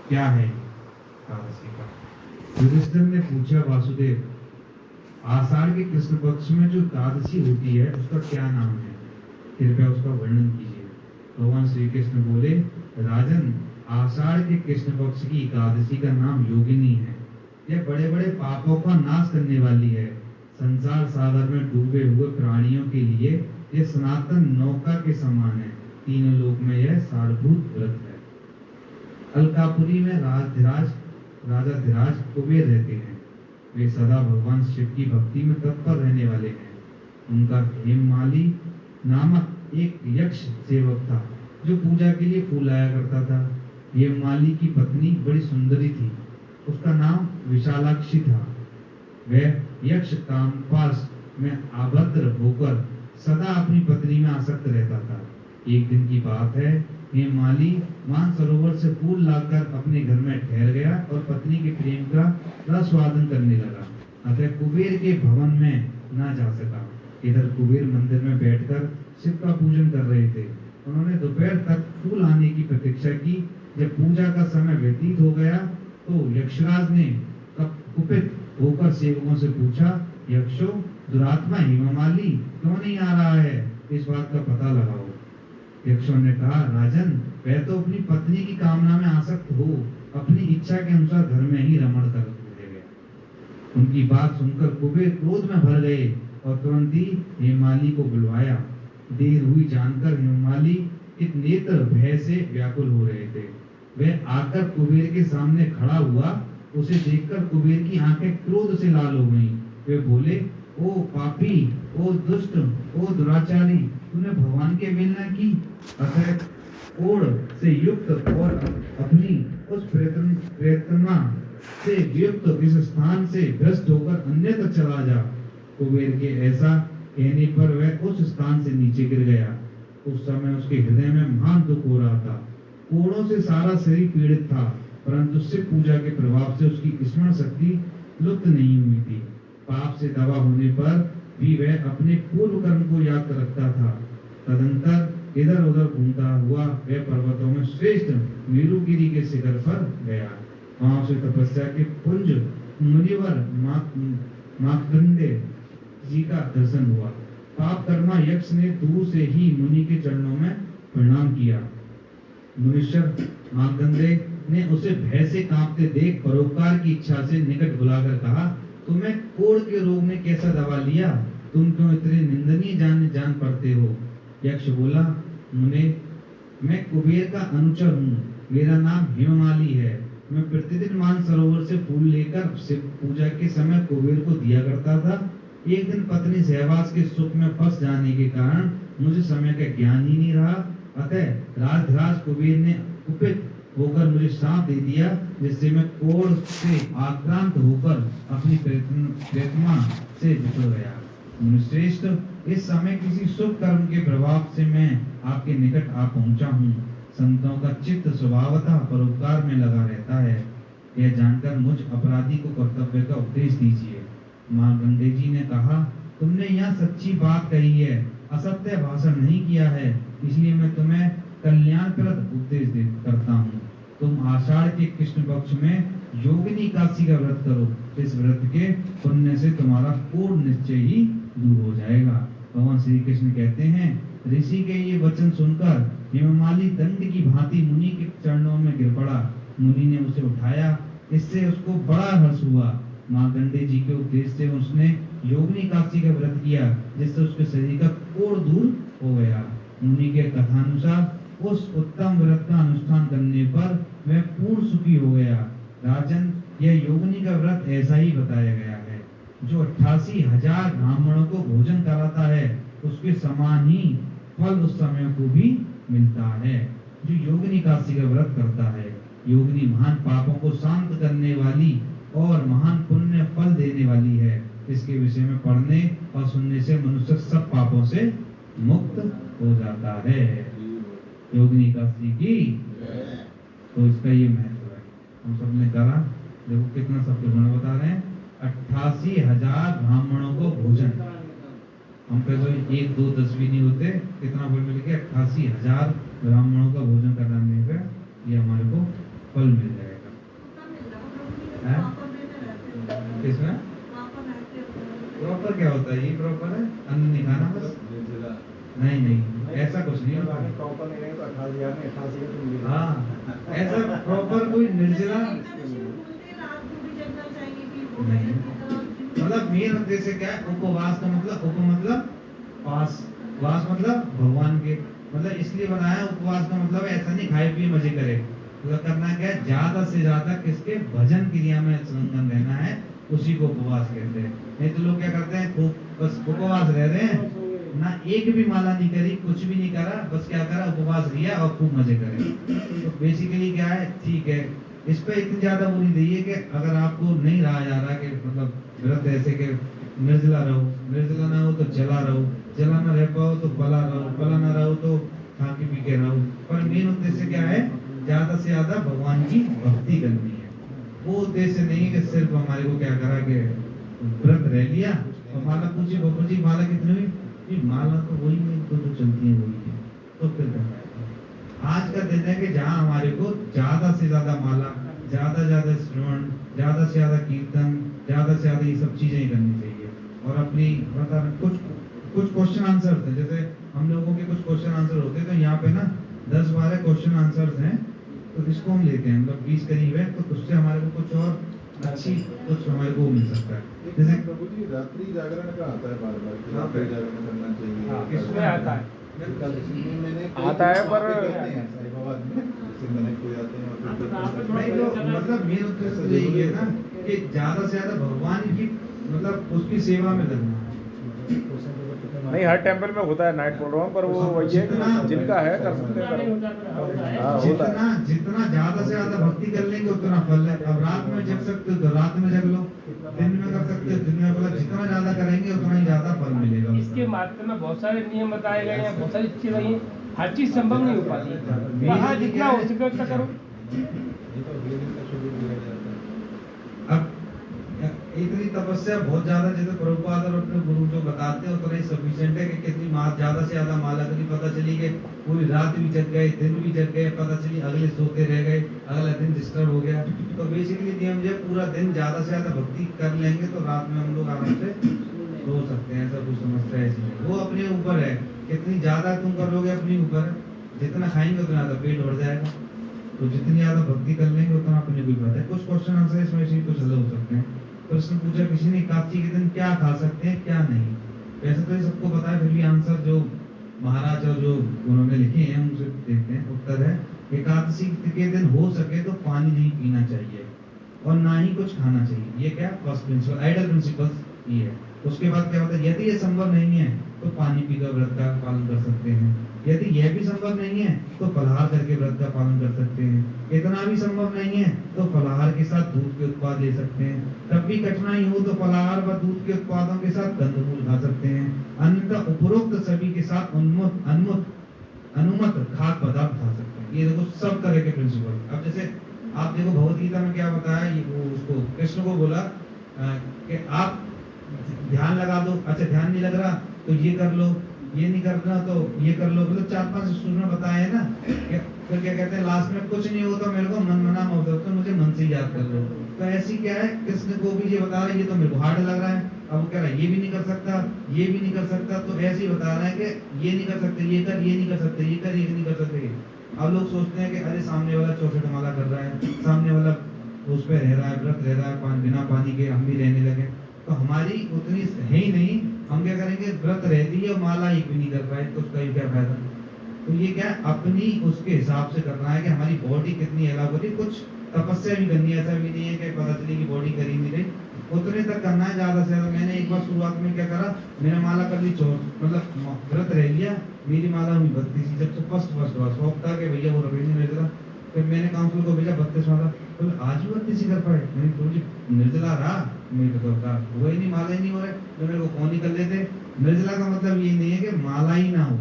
क्या है एकादशी का। युधिष्ठिर ने पूछा, वासुदेव, आषाढ़ के कृष्ण पक्ष में जो एकादशी होती है उसका क्या नाम है, कृपया उसका वर्णन कीजिए। भगवान श्री कृष्ण बोले, राजन, आषाढ़ के कृष्ण पक्ष की एकादशी का नाम योगिनी है। यह बड़े बड़े पापों का नाश करने वाली है। संसार सागर में डूबे हुए प्राणियों के लिए यह सनातन नौका के समान है। तीनों लोक में यह सारभूत व्रत है। अलकापुरी में राजा धीराज कुबेर रहते हैं। वे सदा भगवान शिव की भक्ति में तत्पर रहने वाले हैं। उनका हेममाली नामक एक यक्ष सेवक था जो पूजा के लिए फूल लाया करता था। हेममाली की पत्नी बड़ी सुंदरी थी। उसका नाम विशालाक्षी था। वह यक्ष कामपाश में आबद्ध होकर सदा अपनी पत्नी में आसक्त रहता था। एक दिन की बात है, हेममाली मानसरोवर से फूल लाकर अपने घर में ठहर गया और पत्नी के प्रेम का रसवादन करने लगा। अतः कुबेर के भवन में न जा सका। इधर कुबेर मंदिर में बैठकर शिव का पूजन कर रहे थे। उन्होंने दोपहर तक फूल आने की प्रतीक्षा की। जब पूजा का समय व्यतीत हो गया तो यक्षराज ने कुपित होकर सेवकों से पूछा, यक्षो, दुरात्मा हेममाली क्यों नहीं आ रहा है, इस बात का पता लगाओ। यक्षों ने कहा, राजन, वह तो अपनी पत्नी की कामना में आसक्त हो अपनी इच्छा के अनुसार घर में ही रमण कर रह गया। उनकी बात सुनकर कुबेर क्रोध में भर गए और तुरंत ही हेममाली को बुलवाया। देर हुई जानकर हेममाली के नेत्र भय से व्याकुल हो रहे थे। वह आकर कुबेर के सामने खड़ा हुआ। उसे देखकर कुबेर की आंखें क्रोध से लाल हो गईं। वे बोले, ओ पापी, ओ दुष्ट, ओ दुराचारी, तूने भगवान के मेल न की, अतः ओढ़ से युक्त और अपनी उस प्रेतमा से युक्त इस स्थान से भ्रष्ट होकर अन्यत्र चला जा। कुबेर के ऐसा कहने पर वह उस स्थान से नीचे गिर गया। उस समय उसके हृदय में महान दुख हो रहा था। कोड़ों से सारा शरीर पीड़ित था, परंतु शिव पूजा के प्रभाव से उसकी स्मरण शक्ति लुप्त नहीं हुई थी। पाप से दबा होने पर भी वह अपने पूर्व कर्म को याद रखता था। तदंतर इधर उधर घूमता हुआ वह पर्वतों में श्रेष्ठ मेरुगिरी के शिखर पर गया। वहां उसे तपस्या के पुंज मुनिवर मार्कंडे जी का दर्शन हुआ। पाप कर्मा यक्ष ने दूर से ही मुनि के चरणों में प्रणाम किया। मुनीश्वर मार्कंडे ने उसे भय से कांपते देख परोपकार की इच्छा से निकट बुलाकर कहा, तुम्हें कोढ़ के रोग ने कैसा दबा लिया, तुम क्यों इतने निंदनीय जान पड़ते हो। यक्ष बोला, मुने, मैं कुबेर का अनुचर हूँ। मेरा नाम हेममाली है। मैं प्रतिदिन मानसरोवर से फूल लेकर शिव पूजा के समय कुबेर को दिया करता था। एक दिन पत्नी सहवास के सुख में फंस जाने के कारण मुझे समय का ज्ञान ही नहीं रहा। अतः राजधराज कुबेर ने कुपित होकर मुझे श्राप दे दिया, जिससे मैं कोढ़ से आक्रांत होकर अपनी प्रेतमा से बिछड़ गया। मुनिश्रेष्ठ, इस समय किसी शुभ कर्म के प्रभाव से मैं आपके निकट आ पहुंचा हूँ। संतों का चित्त स्वभावतः परोपकार में लगा रहता है। यह जानकर मुझ अपराधी को कर्तव्य का उपदेश दीजिए। मार्कंडेय जी ने कहा, तुमने यह सच्ची बात कही है, असत्य भाषण नहीं किया है, इसलिए मैं तुम्हें कल्याणप्रद उपदेश करता हूँ। तुम आषाढ़ के कृष्ण पक्ष में योगिनी एकादशी का व्रत करो। इस व्रत के पुण्य से तुम्हारा कोढ़ निश्चय ही दूर हो जाएगा। भगवान श्री कृष्ण कहते हैं, ऋषि के ये वचन सुनकर हेममाली दंड की भांति मुनि के चरणों में गिर पड़ा। मुनि ने उसे उठाया, इससे उसको बड़ा हर्ष हुआ। मार्कंडेय जी के उपदेश से उसने योगिनी एकादशी का व्रत किया, जिससे उसके शरीर का कोढ़ दूर हो गया। मुनि के कथानुसार उस उत्तम व्रत का अनुष्ठान करने पर वह पूर्ण सुखी हो गया। राजन, यह योगिनी का व्रत ऐसा ही बताया गया है। जो 88,000 ब्राह्मणों को भोजन कराता है, उसके समान ही फल उस समय को भी मिलता है जो योगिनी एकादशी का व्रत करता है। योगिनी महान पापों को शांत करने वाली और महान पुण्य फल देने वाली है। इसके विषय में पढ़ने और सुनने से मनुष्य सब पापों से मुक्त हो जाता है। योगिनी एकादशी की तो इसका ये महत्व है। हम सब ने करा, देखो कितना सब बता रहे हैं, 88,000 ब्राह्मणों को भोजन। हम पे तो 1, 2, 10 भी नहीं होते, कितना फल मिल गया, 88,000 ब्राह्मणों का भोजन कराने पे ये हमारे को फल मिल जाएगा। अन्न नहीं खाना बस। नहीं नहीं ऐसा कुछ नहीं होता। प्रॉपर नहीं रहेंगे तो 28,000 में 88 तो मिलेगा। हाँ ऐसा प्रॉपर कोई निर्जला नहीं। मतलब मेन उद्देश्य क्या है, उपवास का मतलब उप मतलब वास, वास मतलब भगवान के, मतलब इसलिए बनाया उपवास का मतलब ऐसा नहीं खाए पिए मजे करे, तो करना क्या है, ज्यादा से ज्यादा किसके भजन क्रिया में संलग्न रहना है, उसी को उपवास कहते हैं। नहीं तो लोग क्या करते हैं, खूब बस उपवास रह रहे हैं, ना एक भी माला नहीं करी, कुछ भी नहीं करा, बस क्या करा, उपवास लिया और खूब मजे करे। तो बेसिकली क्या है, ठीक है, इस पे इतनी ज्यादा वो नहीं दी कि अगर आपको नहीं रहा जा रहा कि मतलब व्रत ऐसे के निर्जला रहो, निर्जला ना हो तो जला रहो, जला ना रह पाओ तो बला रहो, बला ना रहो तो खा के पी के रहो, पर मेन उद्देश्य क्या है, ज्यादा से ज्यादा भगवान की भक्ति करनी है। वो उद्देश्य नहीं कि सिर्फ हमारे को क्या करा कि व्रत रह लिया और माला पूछी, बाबू जी माला कितनी हुई, ये माला तो वही है, तो जो चलती है वही है, तो फिर करना है। आज का दिन है कि जहाँ हमारे को ज्यादा से ज्यादा माला, ज्यादा से ज्यादा श्रवण, ज्यादा से ज्यादा कीर्तन, ज्यादा से ज्यादा ये सब चीजें करनी चाहिए। और अपनी बता कुछ क्वेश्चन आंसर थे, जैसे हम लोगों के कुछ क्वेश्चन आंसर होते हैं, तो यहाँ पे ना 10-12 क्वेश्चन आंसर्स हैं, तो इसको हम लेते हैं, मतलब 20 करीब है, तो उससे हमारे को कुछ और अच्छी कुछ हमारे को मिल सकता है। जैसे प्रभु जी रात्रि जागरण का आता है, बार बार रात्रि जागरण करना चाहिए, किसमें आता है, आता है पर मैंने कोई आते हैं नहीं, तो मतलब मेन उद्देश्य यही है ना कि ज्यादा से ज्यादा भगवान की मतलब उसकी सेवा में लगना। नहीं हर टेम्पल में होता है नाइट प्रोग्राम, पर वो वही है कि जिनका है कर सकते हैं। हाँ होता है। जितना ज्यादा से ज्यादा भक्ति कर लेंगे उतना फल है। अब रात में जग सकते हो तो रात में जग लो, दिन में कर सकते हो दिन में, मतलब जितना ज्यादा करेंगे उतना ही ज्यादा फल मिलेगा। इसके माध्यम में बहुत सारे नियम बताए गए हैं, बहुत सारी चीजें रही हैं, हर चीज संभव नहीं हो पाती, हाँ जितना हो सके उतना करो। अब इतनी तपस्या बहुत ज्यादा, जैसे प्रभुपाद और अपने गुरु जो बताते हैं उतना ही सफिशिएंट है कि कितनी ज्यादा से ज्यादा माला करी, पता चली कि पूरी रात भी जग गए, दिन भी जग गए, पता चली अगले सोते रह गए, अगला दिन डिस्टर्ब हो गया। तो बेसिकली नियम जो पूरा दिन ज्यादा से ज्यादा भक्ति कर लेंगे तो रात में हम लोग आराम से सो सकते हैं, ऐसा कुछ समस्या ऐसी नहीं। वो अपने ऊपर है, कितनी ज्यादा तुम करोगे अपने ऊपर, जितना खाएंगे उतना ज्यादा पेट बढ़ जाएगा, तो जितनी ज्यादा भक्ति कर लेंगे उतना अपने को बात है। कुछ क्वेश्चन आंसर इसमें से कुछ हल हो सकते हैं। प्रश्न पूछा किसी ने, एकादशी के दिन क्या खा सकते हैं क्या नहीं, वैसे तो ये सबको पता है, फिर भी आंसर जो महाराज और जो उन्होंने लिखे हैं उनसे देखते हैं। उत्तर है, एकादशी के दिन हो सके तो पानी नहीं पीना चाहिए और ना ही कुछ खाना चाहिए। ये क्या फर्स्ट प्रिंसिपल, आइडल प्रिंसिपल ये है। उसके बाद क्या होता है, यदि ये संभव नहीं है तो पानी पीकर व्रत का पालन कर सकते हैं, यदि यह भी संभव नहीं है तो फलाहार करके व्रत का पालन कर सकते हैं, इतना भी संभव नहीं है तो फलाहार के साथ दूध के उत्पाद ले सकते हैं, तब भी कठिनाई हो तो फलाहार व दूध के उत्पादों के साथ कंदमूल खा सकते हैं, अन्यथा उपरोक्त सभी के साथ अनुमत खाद्य पदार्थ खा सकते हैं। ये देखो सब तरह के प्रिंसिपल। अब जैसे आप देखो भगवत गीता में क्या बताया, ये वो उसको कृष्ण को बोला कि आप ध्यान लगा दो, अच्छा ध्यान नहीं लग रहा तो ये कर लो, ये नहीं करना तो ये कर लो, मतलब 4-5 सूत्र बताए हैं ना। फिर क्या कहते हैं लास्ट में, कुछ नहीं होता मेरे को मन मना मत तो मुझे मन से याद कर लो। तो ऐसी क्या है, कृष्ण को भी ये बता रहा है, ये तो मेरे को हार्ड लग रहा है, अब वो कह रहा है ये भी नहीं कर सकता, ये भी नहीं कर सकता, तो ऐसे ही बता रहा है कि ये नहीं कर सकते, ये कर, ये नहीं कर सकते, ये कर, ये नहीं कर सकते। अब लोग सोचते हैं कि अरे सामने वाला 64 माला कर रहा है, सामने वाला उस पे रह रहा है, व्रत रह रहा है, बिना पानी के हम भी रहने लगे, तो हमारी उतनी है ही नहीं, हम क्या करेंगे, व्रत रहती है और माला एक भी नहीं कर पाए तो उसका क्या फायदा। तो ये क्या अपनी उसके हिसाब से करना है कि हमारी बॉडी कितनी अलाउ होती है, कुछ तपस्या भी करनी है, ऐसा भी नहीं है कि पता चले कि बॉडी कर ही नहीं रही, उतने तक करना है ज्यादा से ज्यादा। मैंने एक बार शुरुआत में क्या करा, मैंने माला कर ली मतलब व्रत रह लिया, मेरी माला हुई 32, जब से फर्स्ट बार शौक था कि भैया वो रवि निर्जला, फिर मैंने काउंसिल को भेजा 32 माला, तो आज भी 32 ही कर पाए, मैंने थोड़ी निर्जला रहा, मेरे को तो हुआ ही नहीं, माला ही नहीं हो रहा, तो मेरे को फोन ही कर लेते। निर्जला का मतलब ये नहीं है कि माला ही ना हो,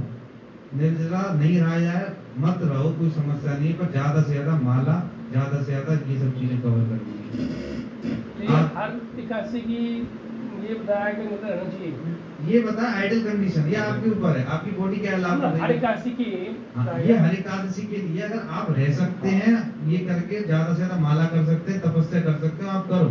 निर्जला नहीं रहा यार मत रहो, कोई समस्या नहीं, पर ज्यादा से ज्यादा माला, ज्यादा से ज्यादा ये सब चीजें कवर करनी है। हर एकादशी की ये बताया कि मतलब रहना चाहिए, ये बता आइडल कंडीशन, ये आपके ऊपर है, आपकी बॉडी क्या लाभ कर रही है। हर एकादशी की ये हर एकादशी के लिए अगर आप रह सकते हैं, ये करके ज्यादा से ज्यादा माला कर सकते हैं, तपस्या कर सकते हो, आप करो।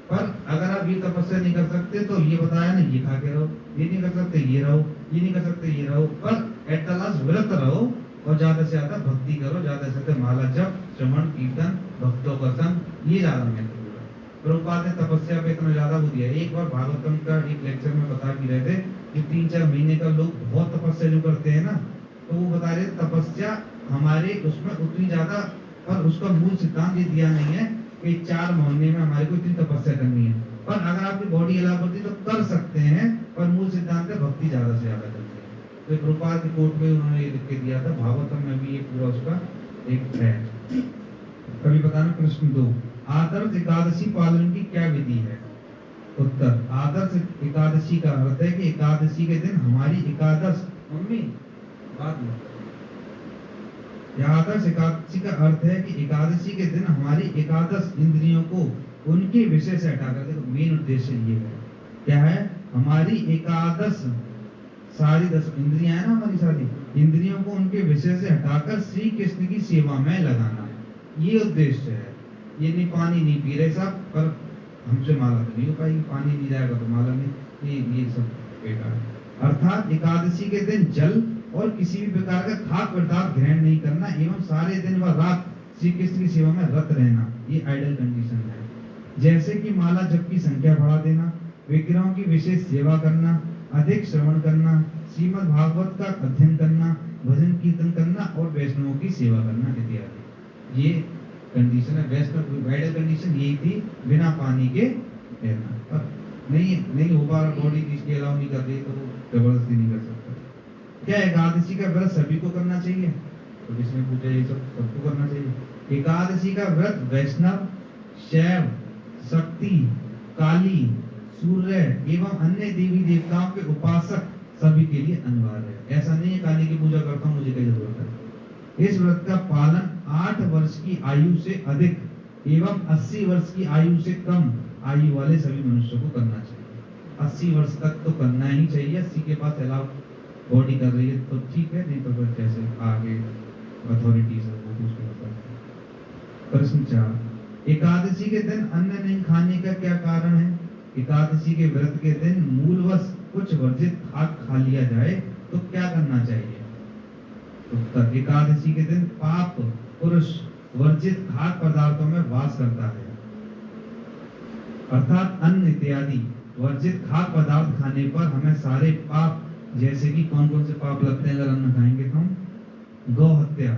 पर अगर आप अभी तपस्या नहीं कर सकते तो ये बताया ना ये खा के रहो, ये नहीं कर सकते ये रहो, ये नहीं कर सकते ये रहो, पर एट द लास्ट व्रत रहो और ज्यादा से ज्यादा भक्ति करो, ज्यादा से ज्यादा माला जप, श्रवण कीर्तन, भक्तों का संग, ये ज्यादा महत्वपूर्ण है। प्रभुपाद ने तपस्या पे इतना ज्यादा वो दिया। एक बार भागवतम का एक लेक्चर में बता भी रहे थे कि 3-4 महीने का लोग बहुत तपस्या जो करते हैं ना, तो वो बता रहे तपस्या हमारे उसमें उतनी ज्यादा, पर उसका मूल सिद्धांत ये दिया नहीं है कि 4 महीने में हमारे को इतनी तपस्या करनी है, पर अगर आपकी बॉडी अलाउ करती तो कर सकते हैं, पर मूल सिद्धांत है भक्ति ज्यादा से ज्यादा करनी है। तो प्रभुपाद की कोट में उन्होंने ये लिख के दिया था, भागवतम में भी ये पूरा उसका एक है। कभी बताना प्रश्न 2, आदर्श एकादशी पालन की क्या विधि है? उत्तर, आदर्श एकादशी का अर्थ है कि एकादशी के दिन हमारी एकादश, मम्मी बात मत करो। यह आदर्श एकादशी का अर्थ है कि एकादशी के दिन हमारी एकादश इंद्रियों को उनके विषय से हटाकर, देखो मेन उद्देश्य ये है, क्या है, हमारी एकादश सारी 10 इंद्रियां है ना, हमारी सारी इंद्रियों को उनके विषय से हटाकर श्री कृष्ण की सेवा में लगाना है, ये उद्देश्य है। ये नहीं पानी नहीं पी रहे साहब, पर हमसे माला तो नहीं हो पाएगी, पानी नहीं जाएगा तो माला नहीं, ये सब बेकार है। अर्थात एकादशी के दिन जल और किसी भी प्रकार का खाद्य पदार्थ ग्रहण नहीं करना एवं सारे दिन व रात श्री कृष्ण की सेवा में रत रहना, ये आइडल कंडीशन है। जैसे कि माला जप की संख्या बढ़ा देना, विग्रहों की विशेष सेवा करना, अधिक श्रवण करना, श्रीमद् भागवत का अध्ययन करना, भजन कीर्तन करना और वैष्णवों की सेवा करना इत्यादि, ये कंडीशन है। वैष्णव आइडल कंडीशन यही थी, बिना पानी के रहना, पर नहीं हो पा रहा, बॉडी इसके अलाउ नहीं कर रही तो वो जबरदस्ती नहीं कर सकता। क्या एकादशी का व्रत सभी को करना चाहिए? तो जिसने पूछा ये सब सबको करना चाहिए। एकादशी का व्रत वैष्णव, शैव, शक्ति, काली, सूर्य एवं अन्य देवी देवताओं के उपासक सभी के लिए अनिवार्य है। ऐसा नहीं है काली की पूजा करता हूँ मुझे क्या जरूरत है। इस व्रत का पालन 8 वर्ष की आयु से अधिक एवं 80 वर्ष की आयु से कम आयु वाले सभी मनुष्यों को करना चाहिए। 80 वर्ष तक तो करना ही चाहिए, 80 के पास अलाउ बॉडी कर रही है तो ठीक है, नहीं तो फिर कैसे आगे अथॉरिटीज है वो कुछ नहीं होता। प्रश्न 4, एकादशी के दिन अन्न नहीं खाने का क्या कारण है? एकादशी के व्रत के दिन मूलवश कुछ वर्जित खाद्य खा लिया जाए तो क्या करना चाहिए? उत्तर, एकादशी के दिन पाप पुरुष वर्जित खाद्य पदार्थों में वास करता है, अर्थात अन्न इत्यादि वर्जित खाद्य पदार्थ खाने पर हमें सारे पाप, जैसे कि कौन कौन से पाप लगते हैं अगर अन्न खाएंगे तो? गौ हत्या,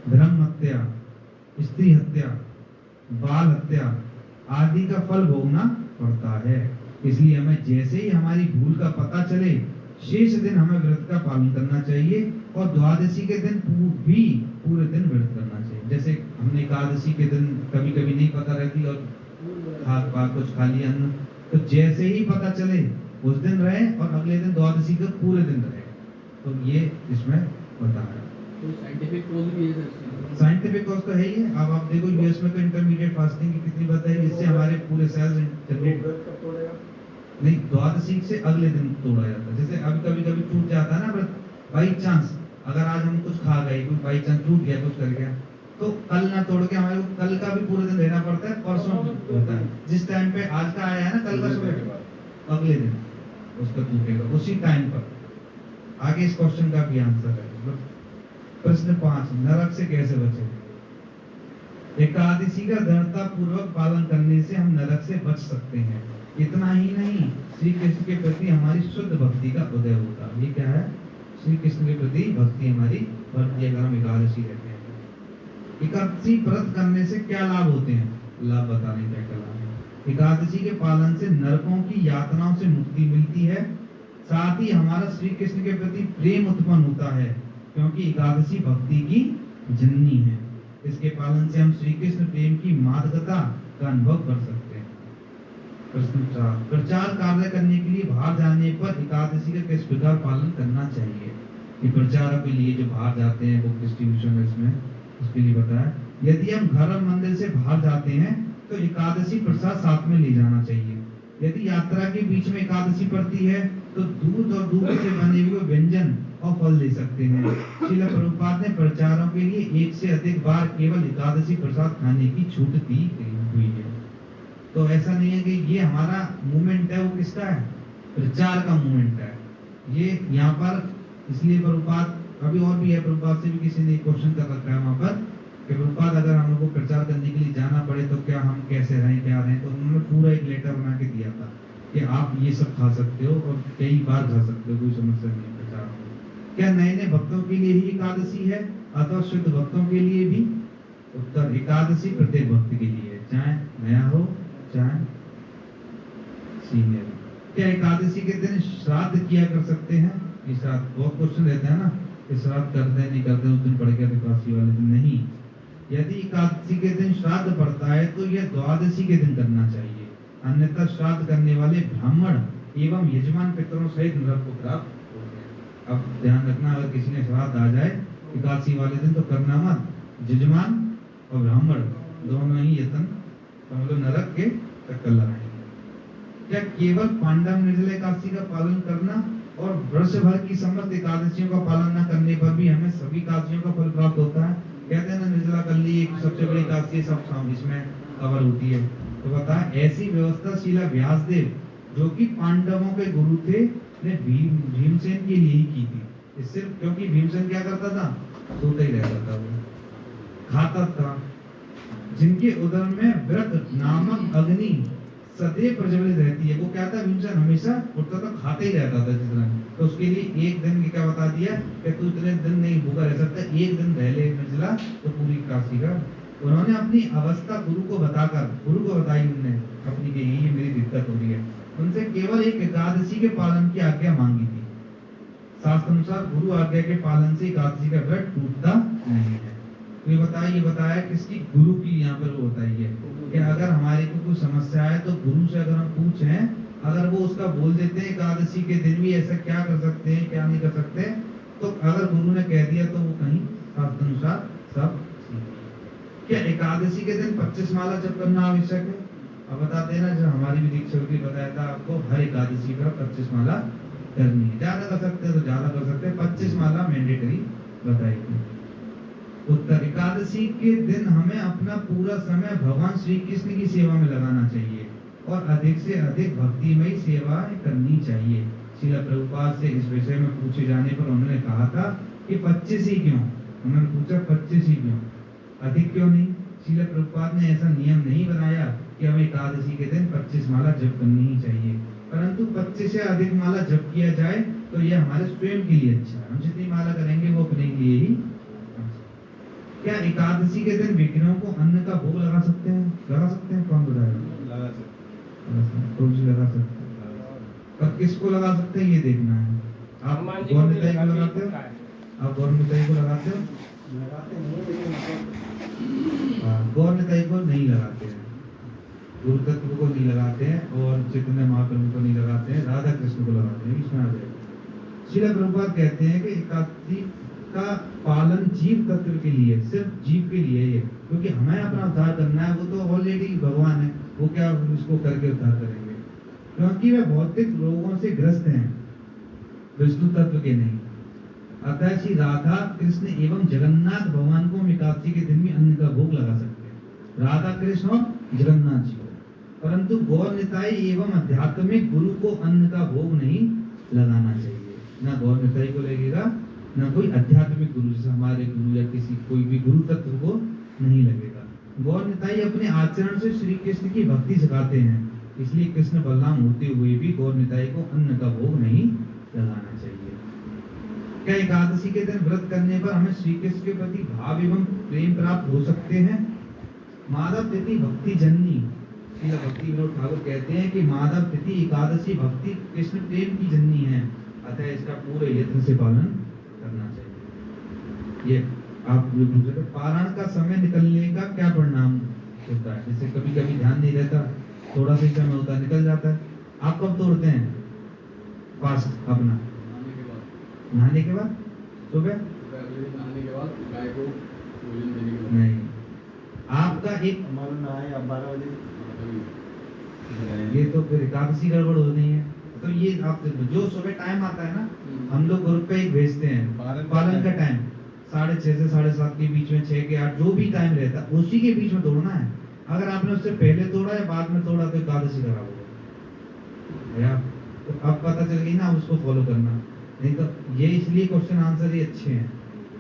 ब्रह्म हत्या, स्त्री हत्या, बाल हत्या आदि का फल भोगना पड़ता है। इसलिए हमें जैसे ही हमारी भूल का पता चले, शेष दिन हमें व्रत का पालन करना चाहिए और द्वादशी के दिन भी पूरे दिन व्रत करना चाहिए। जैसे हमने एकादशी के दिन कभी कभी नहीं पता रहती और कुछ खा लिया अन्न, तो जैसे ही पता चले उस दिन रहे और अगले दिन द्वादशी का पूरे दिन रहे, तो ये इसमें बता रहा है। तो साइंटिफिक कॉज भी है सर, साइंटिफिक कॉज तो है ही है। अब आप देखो यूएस में तो इंटरमीडिएट फास्टिंग की कितनी बताई, जिससे हमारे पूरे सेल्स जनरेट नहीं, द्वादशी से अगले दिन तोड़ा जाता है। जैसे अब कभी कभी टूट जाता है ना व्रत, बाई चांस अगर आज हम कुछ खा गए, कुछ बाई चांस टूट गया, कुछ कर गया, तो कल ना तोड़ के हमारे को कल का भी पूरे दिन रहना पड़ता है, परसों होता है। जिस टाइम पे आज का आया है ना, कल का सुबह अगले दिन उसका टूटेगा उसी टाइम पर। आगे इस क्वेश्चन का भी आंसर है। प्रश्न 5, नरक से कैसे बचे? एकादशी का दृढ़ता पूर्वक पालन करने से हम नरक से बच सकते हैं। इतना ही नहीं, श्री कृष्ण के प्रति हमारी शुद्ध भक्ति का उदय होता है। ये क्या है? श्री कृष्ण के प्रति भक्ति हमारी बढ़ती है अगर हम एकादशी रहते हैं। एकादशी व्रत करने से क्या लाभ होते हैं? लाभ बताने क्या क्या लाभ है। एकादशी के पालन से नरकों की यातनाओं से मुक्ति मिलती है, साथ ही हमारा श्री कृष्ण के प्रति प्रेम उत्पन्न होता है, क्योंकि एकादशी भक्ति की जननी है। इसके पालन से हम श्री कृष्ण प्रेम की मादकता का अनुभव कर सकते हैं। प्रश्न 4, प्रचार कार्य करने के लिए बाहर जाने पर एकादशी का किस प्रकार पालन करना चाहिए? ये प्रचार के लिए जो बाहर जाते हैं, बुक डिस्ट्रीब्यूशन इसमें उसके लिए बताया। यदि हम घर और मंदिर से बाहर जाते हैं तो एकादशी प्रसाद साथ में ले जाना चाहिए। यदि यात्रा के बीच में एकादशी पड़ती है तो दूध और दूध से बने हुए व्यंजन और फल ले सकते हैं। श्रील प्रभुपाद ने प्रचारों के लिए 1 से अधिक बार केवल एकादशी प्रसाद खाने की छूट दी हुई है। तो ऐसा नहीं है कि ये हमारा मूवमेंट है वो किसका है, प्रचार का मूवमेंट है ये यहाँ पर। इसलिए प्रभुपाद, अभी और भी है, प्रभुपाद से भी किसी ने क्वेश्चन कर रखा है वहाँ पर कि प्रभुपाद अगर हम लोग को प्रचार करने के लिए जाना पड़े तो क्या हम कैसे रहें, क्या रहें। तो उन्होंने पूरा एक लेटर बना के दिया था कि आप ये सब खा सकते हो और कई बार खा सकते हो, कोई समस्या नहीं है प्रचार में। क्या नए नए भक्तों के लिए ही एकादशी है अथवा शुद्ध भक्तों के लिए भी? उत्तर, एकादशी प्रत्येक भक्त के लिए है, चाहे नया हो चाहे सीनियर। क्या एकादशी के दिन श्राद्ध किया कर सकते हैं? ये श्राद्ध बहुत क्वेश्चन रहते हैं ना कि श्राद्ध करते हैं नहीं करते, उस दिन पड़ गया एकादशी वाले दिन। नहीं, यदि एकादशी के दिन श्राद्ध पड़ता है तो यह द्वादशी के दिन करना चाहिए, अन्यथा श्राद्ध करने वाले ब्राह्मण एवं यजमान पितरों सहित नरक को प्राप्त हो गए। अब ध्यान रखना, अगर किसी ने श्राद्ध आ जाए एकादशी वाले दिन तो करना मत, यजमान और ब्राह्मण दोनों ही यतन मतलब नरक के चक्कर लगाएंगे। क्या केवल पांडव निर्जला एकादशी का पालन करना और वर्ष भर की समस्त एकादशियों का पालन न करने पर भी हमें सभी एकादशियों का फल प्राप्त होता है? कहते हैं ना निर्जला कर ली, एक सबसे बड़ी एकादशी सब इसमें कवर होती है। तो बता, ऐसी व्यवस्था शीला व्यासदेव जो कि पांडवों के गुरु थे ने भीमसेन के लिए ही की थी। सिर्फ क्योंकि भीमसेन क्या करता था, सोता ही रहता था, वो खाता था। जिनके उदर में व्रत नामक अग्नि सदैव प्रज्वलित रहती है, वो क्या था, भीमसेन हमेशा उठता था, खाता ही रहता था जितना। तो उसके लिए एक दिन की क्या बता दिया कि तू इतने दिन नहीं भूखा रह सकता, एक दिन रह ले निर्जला तो पूरी एकादशी का। उन्होंने अपनी अवस्था गुरु को बताकर, गुरु को बताई उन्होंने अपनी कि ये मेरी दिक्कत हो रही है, उनसे केवल एक एकादशी के पालन की आज्ञा मांगी थी। शास्त्र अनुसार गुरु आज्ञा के पालन से एकादशी का व्रत टूटता नहीं है। तो ये बताया किसकी, गुरु की यहाँ पर वो बताई है कि अगर हमारे को कोई समस्या है तो गुरु से अगर हम पूछें, अगर वो उसका बोल देते हैं एकादशी के दिन भी ऐसा क्या कर सकते हैं क्या नहीं कर सकते, तो अगर गुरु ने कह दिया तो वो कहीं शास्त्र अनुसार सब। क्या एकादशी के दिन 25 माला जप करना आवश्यक है? अब बताते हैं ना, जब हमारी भी दीक्षा होती बताया था आपको, हर एकादशी पर 25 माला करनी है। ज्यादा कर सकते हैं तो ज्यादा कर सकते हैं, 25 माला मैंडेटरी बताई थी। उत्तर, एकादशी के दिन हमें अपना पूरा समय भगवान श्री कृष्ण की सेवा में लगाना चाहिए और अधिक से अधिक भक्तिमय सेवा करनी चाहिए। श्रील प्रभुपाद से इस विषय में पूछे जाने पर उन्होंने कहा था कि 25 ही क्यों? उन्होंने पूछा 25 ही क्यों, अधिक क्यों नहीं? श्रील प्रभुपाद ने ऐसा नियम नहीं बनाया कि हमें एकादशी के दिन 25 माला जप करनी ही चाहिए, परंतु 25 से अधिक माला जप किया जाए तो यह हमारे स्वयं के लिए अच्छा है। हम जितनी माला करेंगे वो अपने लिए ही। क्या एकादशी के दिन विग्रहों को अन्न का भोग लगा सकते हैं? लगा सकते हैं, कौन बताएगा? लगा सकते तुलसी लगा सकते हैं, पर किसको लगा सकते हैं ये देखना है। आप हनुमान जी को भी गौरनिताई को लगाते हो? आप गौरनिताई को लगाते हो? गौरनिताई को नहीं लगाते हैं, गुरु तत्व को नहीं लगाते हैं और चैतन्य महाप्रभु को नहीं लगाते हैं, राधा कृष्ण को लगाते हैं। इसमें आ जाएगा। श्रील प्रभुपाद कहते हैं कि एकादशी का पालन जीव तत्व के लिए, सिर्फ जीव के लिए ये, क्योंकि हमें अपना उद्धार करना है, वो तो ऑलरेडी भगवान है, वो क्या उसको करके उद्धार करेंगे, क्योंकि वे भौतिक रोगों से ग्रस्त हैं, विष्णु तत्व के नहीं। अतः श्री राधा कृष्ण एवं जगन्नाथ भगवान को हम एकादशी के दिन भी अन्न का भोग लगा सकते हैं, राधा कृष्ण और जगन्नाथ जी को, परंतु गौर निताई एवं आध्यात्मिक गुरु को अन्न का भोग नहीं लगाना चाहिए। ना गौर निताई को लगेगा, ना कोई आध्यात्मिक गुरु जैसे हमारे गुरु या किसी कोई भी गुरु तत्व को नहीं लगेगा। गौर निताई अपने आचरण से श्री कृष्ण की भक्ति सिखाते हैं, इसलिए कृष्ण बलराम होते हुए भी गौर निताई को अन्न का भोग नहीं लगाना चाहिए। क्या एकादशी के दिन व्रत करने पर हमें श्री कृष्ण के प्रति भाव एवं प्रेम प्राप्त हो सकते हैं? माधव तिथि भक्ति जननी, श्री भक्ति विनोद ठाकुर कहते हैं कि माधव तिथि एकादशी भक्ति कृष्ण प्रेम की जननी है, अतः इसका पूरे यत्न से पालन करना चाहिए। ये आप पूछे तो पारायण का समय निकलने का क्या परिणाम होता है? जैसे कभी कभी ध्यान नहीं रहता, थोड़ा सा समय होता है निकल जाता है, आप कब तोड़ते हैं फास्ट अपना? नहाने के बाद, सुबह नहाने के बाद गाय को भोजन देने के बाद। नहीं, आपका एक हमारा नहाए अब 12 बजे ये तो फिर एकादशी गड़बड़ हो रही है। तो ये आप जो सुबह टाइम आता है ना, हम लोग ग्रुप पे एक भेजते हैं पालन का टाइम 6:30 से 7:30 के बीच में, 6 के 8 जो भी टाइम रहता है उसी के बीच में दौड़ना है। अगर आपने उससे पहले तोड़ा या बाद में तोड़ा तो एकादशी खराब होगा या तो अब पता चल गई ना उसको फॉलो करना। नहीं तो ये इसलिए क्वेश्चन आंसर ही अच्छे हैं।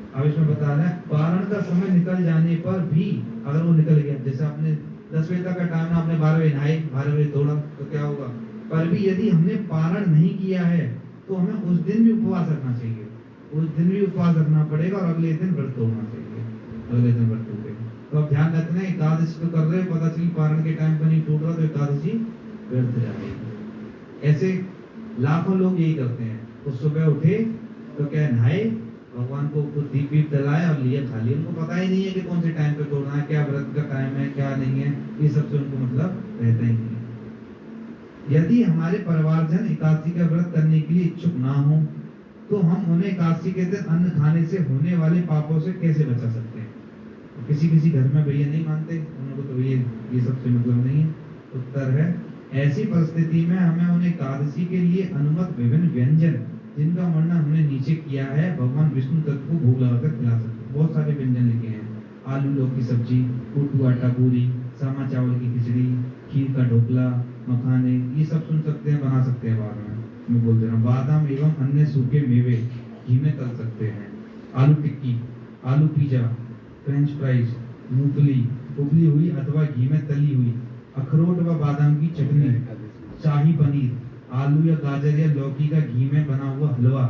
अब इसमें बता रहे हैं पारण का समय निकल जाने पर भी अगर वो निकल गया, जैसे आपने 10 बजे तक का टाइम ना, आपने 12 बजे नहाए 12 बजे तोड़ा तो क्या होगा, पर भी यदि हमने पारण नहीं किया है तो हमें उस दिन भी उपवास रखना चाहिए, उस दिन भी उपवास रखना पड़ेगा और अगले दिन व्रत तोड़ना चाहिए, अगले दिन व्रत तोड़ेगा। तो अब ध्यान रखना एकादशी तो कर रहे हो, पता चली पारण के टाइम पर नहीं टूट रहा तो एकादशी व्यर्थ जाएगी। ऐसे लाखों लोग यही करते हैं, वो सुबह उठे तो क्या नहाए, भगवान को दीप वीप जलाया और लिया खा लिया, उनको पता ही नहीं है कि कौन से टाइम पे तोड़ना है, क्या व्रत का टाइम है क्या नहीं है, ये सबसे उनको मतलब रहता ही नहीं है। यदि हमारे परिवारजन एकादशी का व्रत करने के लिए इच्छुक ना हो तो हम उन्हें एकादशी के दिन अन्न खाने से होने वाले पापों से कैसे बचा सकते हैं? तो किसी घर में भैया नहीं मानते, उनको तो ये सबसे मतलब नहीं है। उत्तर है ऐसी परिस्थिति में हमें उन्हें एकादशी के लिए अनुमत विभिन्न व्यंजन जिनका वर्णन हमने नीचे किया है भगवान विष्णु तत्व को भोग लगाकर खिला सकते हैं। बहुत सारे व्यंजन लिखे हैं, आलू लौकी की सब्जी, कुट्टू आटा पूरी, सामा चावल की खिचड़ी, खीर का ढोकला, मखाने, ये सब सुन सकते हैं, बना सकते हैं। बाद में मैं बोल दे रहा हूँ, बादाम एवं अन्य सूखे मेवे घी में तल सकते हैं, आलू टिक्की, आलू पिज्जा, फ्रेंच फ्राइज, मूंगफली उबली हुई अथवा घी में तली हुई, अखरोट व बादाम की चटनी, शाही पनीर, आलू या गाजर या लौकी का घी में बना हुआ हलवा,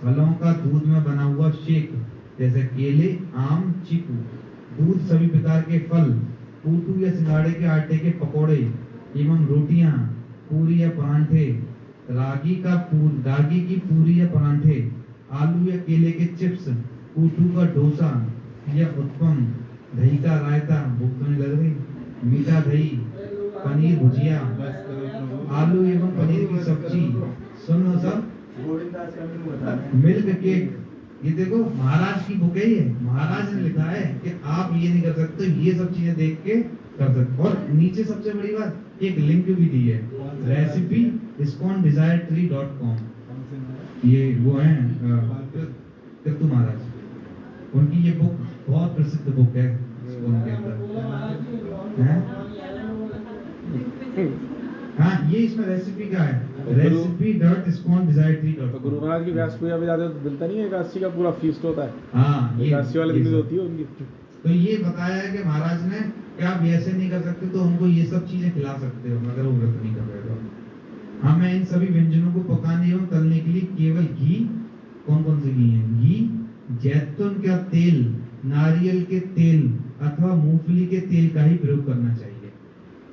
फलों का दूध में बना हुआ शेक जैसे केले, आम, चीकू, दूध सभी प्रकार के फल, पूटू या सिंगाड़े के आटे के पकोड़े एवं रोटियां, पूरी या परांठे, रागी की पूरी या परांठे, आलू या केले के चिप्स, पूटू का डोसा या उत्पम, दही का रायता, भूख तो नहीं लग रही, मीठा दही, पनीर भुजिया, आलू एवं पनीर की सब्जी, सुनो सब, मिल्क केक। ये देखो महाराज की बुक है, ये महाराज ने लिखा है कि आप ये नहीं कर सकते, ये सब चीजें देख के कर सकते। और नीचे सबसे बड़ी बात एक लिंक भी दी है, रेसिपी iskonDesiretree.com, ये वो है कृतु महाराज, उनकी ये बुक बहुत प्रसिद्ध बुक है उनके अंदर है। हाँ ये इसमें रेसिपी का है, recipe.iskonDesiretree.com। तो गुरु महाराज की व्यास पूजा भी जाते तो मिलता नहीं है, एकादशी का पूरा फीस्ट होता है। हाँ एकादशी वाले दिन होती है उनकी। तो ये बताया है कि महाराज ने कि आप ऐसे नहीं कर सकते तो उनको ये सब चीजें खिला सकते हो अगर वो व्रत नहीं कर रहे तो। हमें इन सभी व्यंजनों को पकाने एवं तलने के लिए केवल घी, कौन कौन से घी है, घी, जैतून का तेल, नारियल के तेल अथवा मूंगफली के तेल का ही प्रयोग करना चाहिए।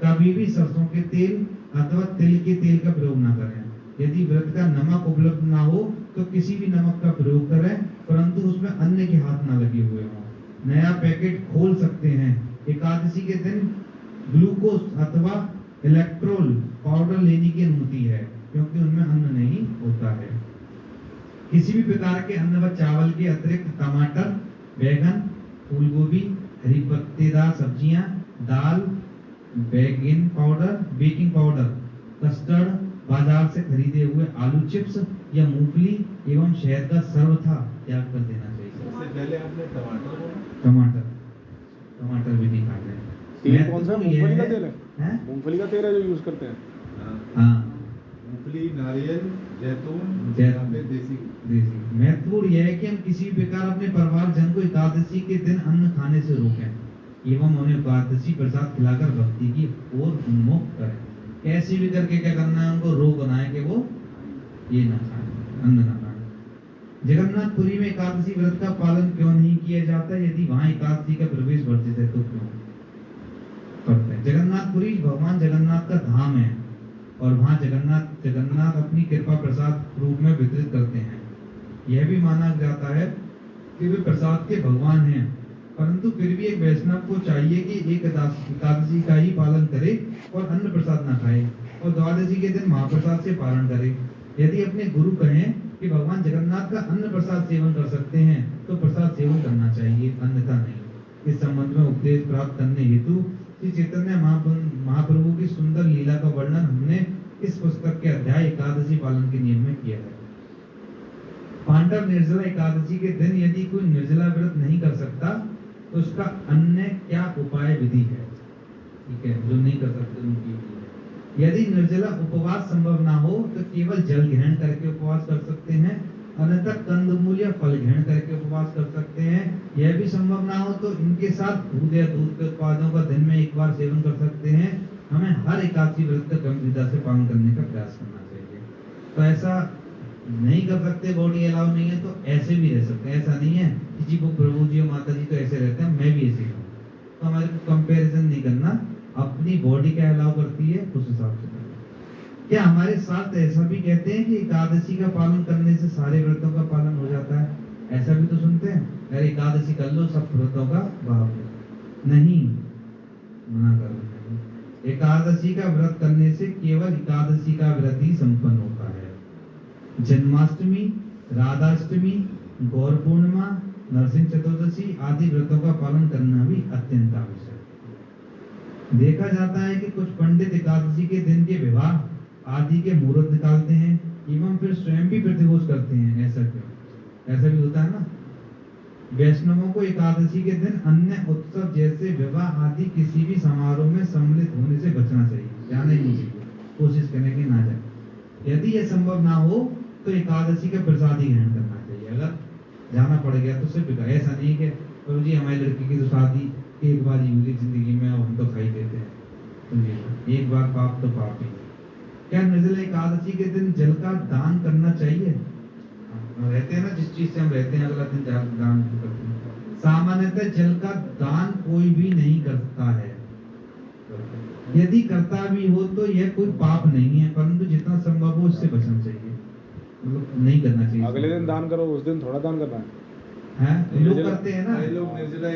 कभी भी सरसों के तेल अथवा तिल के तेल का प्रयोग ना करें। यदि व्रत का नमक उपलब्ध ना हो तो किसी भी नमक का प्रयोग करें, परंतु उसमें अन्य के हाथ ना लगे हुए हों। नया पैकेट खोल सकते हैं। एकादशी के दिन ग्लूकोज अथवा इलेक्ट्रोल पाउडर लेने की अनुमति है क्योंकि उनमें अन्न नहीं होता है। किसी भी प्रकार के अन्न व चावल के अतिरिक्त टमाटर, बैगन, फूल गोभी, हरी पत्तेदार सब्जियां, दाल, बेकिंग पाउडर, कस्टर्ड, बाजार से खरीदे हुए आलू चिप्स या मूंगफली एवं शहद का सर्वथा त्याग कर देना चाहिए। सबसे पहले आपने टमाटर भी नहीं खाते हैं। तेल कौन सा, मूंगफली का तेल है? हैं? मूंगफली का तेल है जो यूज करते हैं। हाँ मूंगफली, नारियल, जैतून, जैतून। या फिर देसी। महत्वपूर्ण यह है कि हम किसी भी प्रकार अपने परिवार जन को एकादशी के दिन अन्न खाने से रोकें एवं उन्हें एकादशी प्रसाद खिलाकर भक्ति की ओर उन्मुख करें। कैसे भी करके क्या करना है, उनको रोक बनाए कि वो ये ना खाएं, अन्न ना खाएं। जगन्नाथपुरी में एकादशी व्रत का पालन क्यों नहीं किया जाता? यदि वहां एकादशी का प्रवेश वर्जित है तो क्यों करते हैं? जगन्नाथपुरी भगवान जगन्नाथ का धाम है और वहां जगन्नाथ अपनी कृपा प्रसाद रूप में वितरित करते हैं। यह भी माना जाता है कि वे प्रसाद के भगवान हैं, परंतु फिर भी एक वैष्णव को चाहिए कि एक एकादशी का ही पालन करे और अन्न प्रसाद न खाए और द्वादशी के दिन महाप्रसाद से पालन करे। यदि अपने गुरु कहें कि भगवान जगन्नाथ का अन्न प्रसाद सेवन कर सकते हैं तो प्रसाद सेवन करना चाहिए, अन्यथा नहीं। इस संबंध में उपदेश प्राप्त करने हेतु श्री चैतन्य महाप्रभु की सुंदर लीला का वर्णन हमने इस पुस्तक के अध्याय एकादशी पालन के नियम में किया है। पांडव निर्जला एकादशी के दिन यदि कोई निर्जला व्रत नहीं कर सकता तो उसका अन्य क्या उपाय विधि है? नहीं कर सकते उनके लिए। यदि निर्जला उपवास संभव ना हो तो केवल जल ग्रहण करके उपवास कर सकते हैं, अन्यथा कंदमूल या फल ग्रहण करके उपवास कर सकते हैं। यह भी संभव ना हो तो इनके साथ दूध या दूध के उत्पादों का दिन में एक बार सेवन कर सकते हैं। हमें हर एकादशी व्रत का गंभीरता से पालन करने का प्रयास करना चाहिए। तो ऐसा नहीं कर सकते, बॉडी अलाउ नहीं है तो ऐसे भी रह सकते हैं। ऐसा नहीं है कि जी वो प्रभु जी और माता जी तो ऐसे रहते हैं, मैं भी ऐसे हूँ, तो हमारे को कंपैरिजन नहीं करना। अपनी बॉडी क्या अलाउ करती है उस हिसाब से करना। क्या हमारे साथ ऐसा भी कहते हैं कि एकादशी का पालन करने से सारे व्रतों का पालन हो जाता है? ऐसा भी तो सुनते हैं, अरे एकादशी कर लो सब व्रतों का बाप नहीं, मना कर रहे हैं। एकादशी का व्रत करने से केवल एकादशी का व्रत ही संपन्न होता है। जन्माष्टमी, राधाष्टमी, गौर पूर्णिमा, नरसिंह चतुर्दशी आदि व्रतों का पालन करना भी अत्यंत आवश्यक है। देखा जाता है कि कुछ पंडित एकादशी के दिन के विवाह आदि के मुहूर्त निकालते हैं एवं फिर स्वयं भी प्रतिभोज करते हैं। ऐसा क्यों? ऐसा भी होता है ना। वैष्णवों को एकादशी के दिन अन्य उत्सव जैसे विवाह आदि किसी भी समारोह में सम्मिलित होने से बचना चाहिए, जाना ही नहीं चाहिए, कोशिश करें कि ना जाए। यदि यह संभव ना हो तो एकादशी का प्रसाद ही ग्रहण करना चाहिए। अगर जाना पड़ गया तो सिर्फ ऐसा नहीं कि प्रभु जी हमारी लड़की की तो शादी एक बार ही हुई जिंदगी में, हम तो खाई देते हैं, तो एक बार पाप तो पाप ही। क्या निर्जला एकादशी के दिन जल का दान करना चाहिए? रहते हैं ना, जिस चीज से हम रहते हैं अगला दिन दान करते हैं। सामान्यतः जल का दान कोई भी नहीं करता है। यदि करता भी हो तो यह कोई पाप नहीं है, परंतु जितना संभव हो उससे बचना चाहिए, मतलब नहीं करना चाहिए। अगले दिन दान करो, उस दिन थोड़ा दान करना है। लोग करते हैं ना, लोग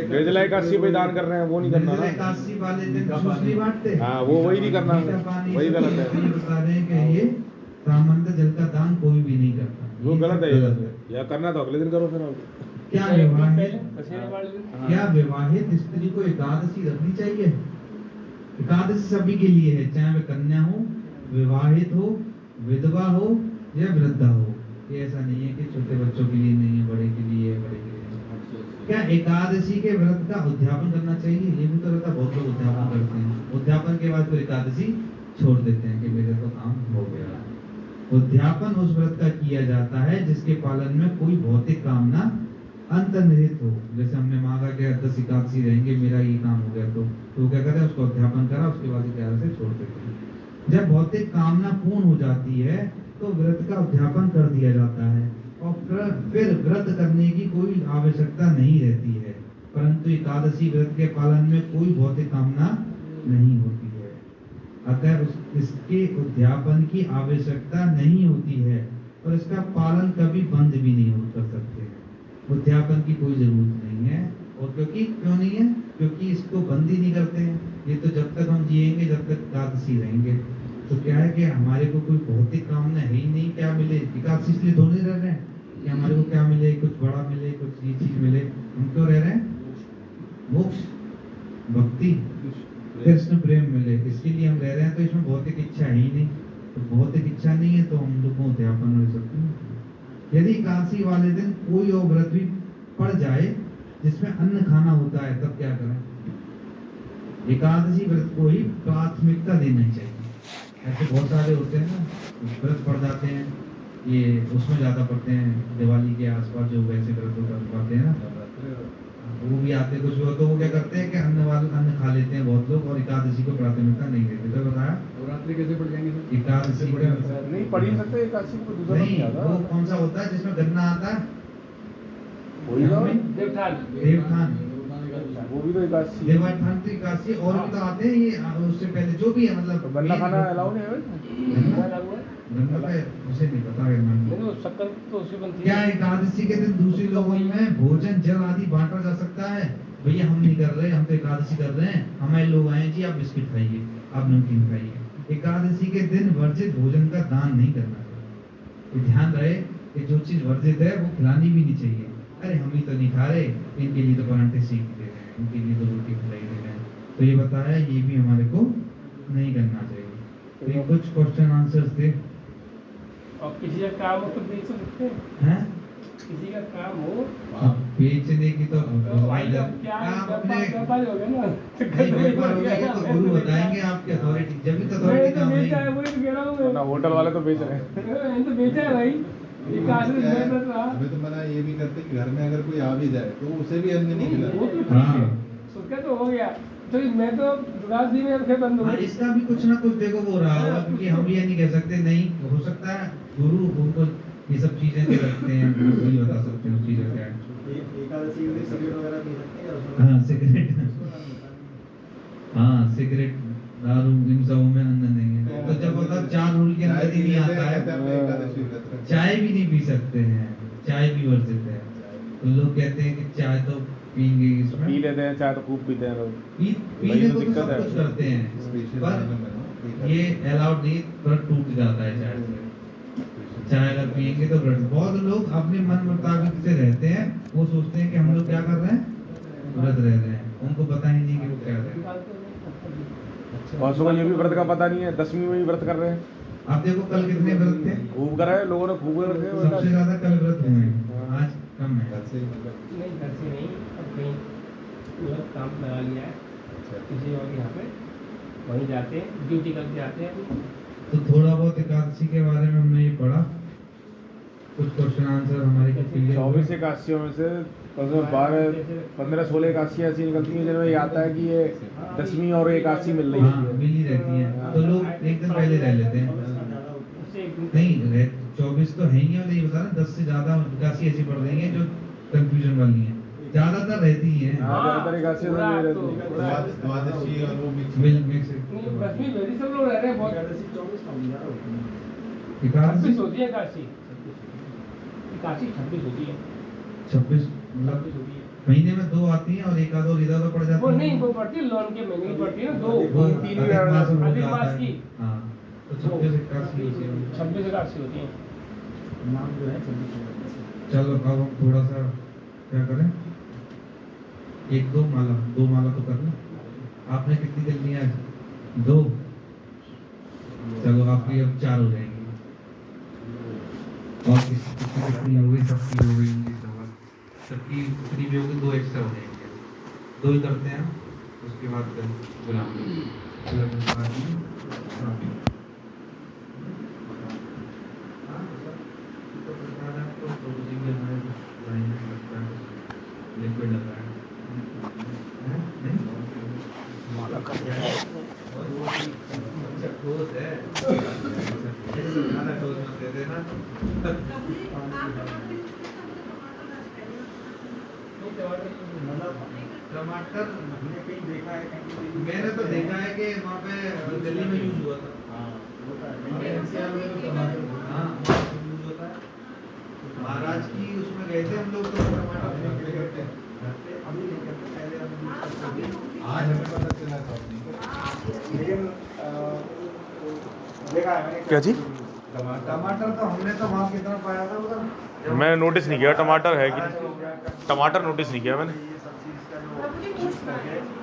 निर्जला एकादशी पे दान कर रहे हैं, वो नहीं करना ना। एकादशी वाले दिन छुछली बांटते, हाँ वो वही नहीं करना, वही गलत है। ये बता रहे हैं कि ये सामान्यतः जल का दान कोई भी नहीं करता, वो गलत है। या करना तो अगले दिन करो फिर। क्या विवाहित स्त्री को एकादशी रखनी चाहिए? एकादशी सभी के लिए है, चाहे वे कन्या हो, विवाहित हो, विधवा हो या वृद्धा हो। ये ऐसा नहीं है कि छोटे बच्चों के लिए नहीं है, बड़े के लिए है, बड़े के लिए नहीं। क्या एकादशी के व्रत का उद्यापन करना चाहिए? ये भी तो रहता, बहुत लोग उद्यापन करते हैं, उद्यापन के बाद फिर एकादशी छोड़ देते हैं कि मेरे तो काम हो गया। उद्यापन उस व्रत का किया जाता है जिसके पालन में कोई भौतिक कामना अंतर्निहित हो। जैसे हमने मांगा कि 10 एकादशी रहेंगे, मेरा ये काम हो गया, तो क्या करते हैं, उसको अध्यापन करा, उसके बाद एकादशी छोड़ देते हैं। जब भौतिक कामना पूर्ण हो जाती है तो व्रत का उद्यापन कर दिया जाता है और फिर व्रत करने की कोई आवश्यकता नहीं रहती है। परंतु एकादशी व्रत के पालन में कोई भौतिक कामना नहीं होती है, अतः इसके उद्यापन की आवश्यकता नहीं होती है और इसका पालन कभी बंद भी नहीं कर सकते हैं। उद्यापन की कोई जरूरत नहीं है। और क्यों नहीं है? क्योंकि इसको बंद ही नहीं करते हैं। ये तो जब तक हम जिएंगे जब तक एकादशी रहेंगे। तो क्या है कि हमारे को कोई भौतिक कामना है ही नहीं, क्या मिले एकादशी इसलिए धोने रह रहे हैं कि हमारे को क्या मिले, कुछ बड़ा मिले, कुछ ये चीज मिले। हम क्यों रह रहे हैं? मोक्ष, भक्ति, कृष्ण प्रेम मिले, इसके लिए हम रह रहे हैं। तो इसमें भौतिक इच्छा है ही नहीं, तो भौतिक इच्छा नहीं है तो हम लोग को उद्यापन हो सकते हैं। यदि एकादशी वाले दिन कोई और व्रत भी पड़ जाए जिसमें अन्न खाना होता है तब क्या करें? एकादशी व्रत को ही प्राथमिकता देनी चाहिए। ऐसे बहुत सारे होते हैं ना, व्रत पड़ जाते हैं, ये उसमें ज्यादा पड़ते हैं, दिवाली के आसपास जो वैसे व्रत पाते हैं ना, वो भी आते कुछ लोग, तो वो क्या करते हैं कि अन्न खा लेते हैं बहुत लोग और एकादशी को प्राथमिकता नहीं देते। तो बताया नवरात्रि कैसे पड़ जाएंगे सर? एकादशी का नहीं पढ़ ही सकते, एकादशी को दूसरा नहीं, नहीं आता। वो कौन सा होता है जिसमें गन्ना आता है? वही ना, देवठान, वो भी तो एकादशी। देवठान तो एकादशी और भी तो आते हैं, ये उससे पहले जो भी है, मतलब गन्ना खाना अलाउ नहीं है। गन्ना पे उसे नहीं पता है। शक्कर तो उसे बनती क्या है। एकादशी के दिन दूसरे लोगों में भोजन जल आदि बांटा जा सकता है? भैया हम नहीं कर रहे, हम तो एकादशी कर रहे हैं, हमारे लोग आए जी, आप बिस्किट खाइए, आप नमकीन खाइए। एकादशी के दिन वर्जित भोजन का दान नहीं करना चाहिए। ध्यान रहे कि जो चीज वर्जित है वो खिलानी भी नहीं चाहिए। अरे हम ही तो नहीं खा रहे, इनके लिए तो परांठे सीख दे रहे हैं, इनके लिए तो रोटी खिलाई दे रहे हैं, तो ये बताया ये भी हमारे को नहीं करना चाहिए। तो ये कुछ क्वेश्चन आंसर्स थे। और किसी का काम हो तो बेच सकते हैं, हैं? किसी का काम हो बेचने की तो तो भाई जब क्या आप अपने व्यापार हो गया ना, नहीं, व्यापार हो गया, ये तो गुरु बताएंगे आपके अथॉरिटी, जब भी मैं अथॉरिटी तो काम बेचा है, नहीं। वही तो कह रहा हूँ वरना मैं। होटल वाले तो बेच रहे हैं। मैंने तो बेचा है भाई, ये कहाँ से मैं बता रहा। हमें तो मना ये भी करते कि घर में अगर कोई आ भी जाए तो उसे भी अन्न नहीं वो खिलाते। तो ठीक हाँ। है, उसका तो हो गया। तो मैं तो राजदी में फिर बंद हो हाँ, गई। इसका भी कुछ ना कुछ देखो वो रहा होगा, क्योंकि हम भी ये नहीं कह सकते, नहीं हो सकता है गुरु उनको ये सब चीजें जो रखते हैं वो नहीं बता सकते उस चीज का क्या है। एकादशी में सिगरेट वगैरह पी सकते हैं क्या? हाँ सिगरेट, हाँ सिगरेट, दारू, इन सब में अन्न नहीं है। तो जब मतलब 4 रूल के अंदर ही नहीं आता है, चाय भी नहीं पी सकते हैं, चाय भी वर्जित है। तो लोग कहते हैं कि चाय तो पियेंगे इसमें, पी लेते हैं चाय तो खूब पीते हैं लोग। पीने वही तो को तो दिक्कत सब है। कुछ करते हैं, पर ये अलाउड नहीं, पर टूट जाता है चाय से। चाय अगर पियेंगे तो व्रत, बहुत लोग अपने मन मुताबिक से रहते हैं, वो सोचते हैं कि हम लोग क्या कर रहे हैं, व्रत रह रहे हैं, उनको पता ही नहीं कि वो क्या रहे हैं। और सुबह ये भी व्रत का पता नहीं है, 10वीं में भी व्रत कर रहे हैं। आप देखो कल कितने व्रत थे, खूब कर रहे हैं लोगों ने, खूब कर रहे सबसे हैं। ज्यादा कल व्रत हुए हैं, आज कम है। नहीं घर से नहीं, अब कहीं मतलब काम लगा लिया है किसी और यहाँ पे, वहीं जाते हैं, ड्यूटी करके आते हैं। तो थोड़ा बहुत एकादशी के बारे में हमने ये पढ़ा, कुछ क्वेश्चन आंसर हमारे को क्लियर 24 एकादशियों में से 12 15 16 एकादशी ऐसी निकलती हैं जिनमें ये आता है कि ये 10वीं और एकादशी मिल रही हाँ है। मिल ही रहती है, तो लोग एक दिन पहले रह लेते हैं। उससे एक दिन नहीं 24 तो है ही है, ये बता रहे 10 से ज्यादा एकादशी ऐसी पड़ रही है जो कंफ्यूजन वाली है, ज्यादातर रहती ही है। हाँ, ज्यादातर एकादशी तो नहीं रहती है। द्वादशी और वो मिक्स मिक्स नहीं, 10वीं वेरी सब लोग रह रहे हैं बहुत। एकादशी 24 का महीना होती है। एकादशी 26 होती है एकादशी, एकादशी 26 होती है, 26 26 मतलब होती है। महीने में 2 आती हैं और एक आध और इधर पड़ जाती वो है। नहीं, वो पड़ती है लोन के महीने की पड़ती है ना, दो वो तीन अधिक मास में हो अधिक जाता मास है। की। हाँ तो 26 एकादशी होती है। 26 एकादशी होती है। नाम जो है 26। चलो अब हम थोड़ा सा क्या करें, 1-2 माला, 2 माला तो कर लो। आपने कितनी करनी है आज? 2। चलो आपकी अब 4 हो जाएंगी, और कितनी हो गई, सबकी हो गई होंगी, सबकी कितनी भी होगी, 2 एक्स्ट्रा हो जाएंगे। 2 ही करते हैं, उसके बाद फिर गुलाम लिक्विड लगा है माला कर ठोस है, ज़्यादा ठोस मत दे देना। टमाटर हमने कहीं देखा है, कहीं मैंने तो देखा है कि वहाँ पे दिल्ली में यूज हुआ था। हाँ होता है। हमारे NCR में तो टमाटर हाँ यूज होता है। महाराज की उसमें गए थे हम लोग, तो टमाटर अभी नहीं करते, पहले हम यूज़ करते थे। आज हमें पता चला था अपनी। लेकिन देखा है मैंने। क्या जी? टमाटर तो हमने तो वहाँ कितना पाया था उधर, मैंने नोटिस नहीं किया टमाटर है कि नहीं। टमाटर नोटिस नहीं किया मैंने। ये सब चीज़ का जो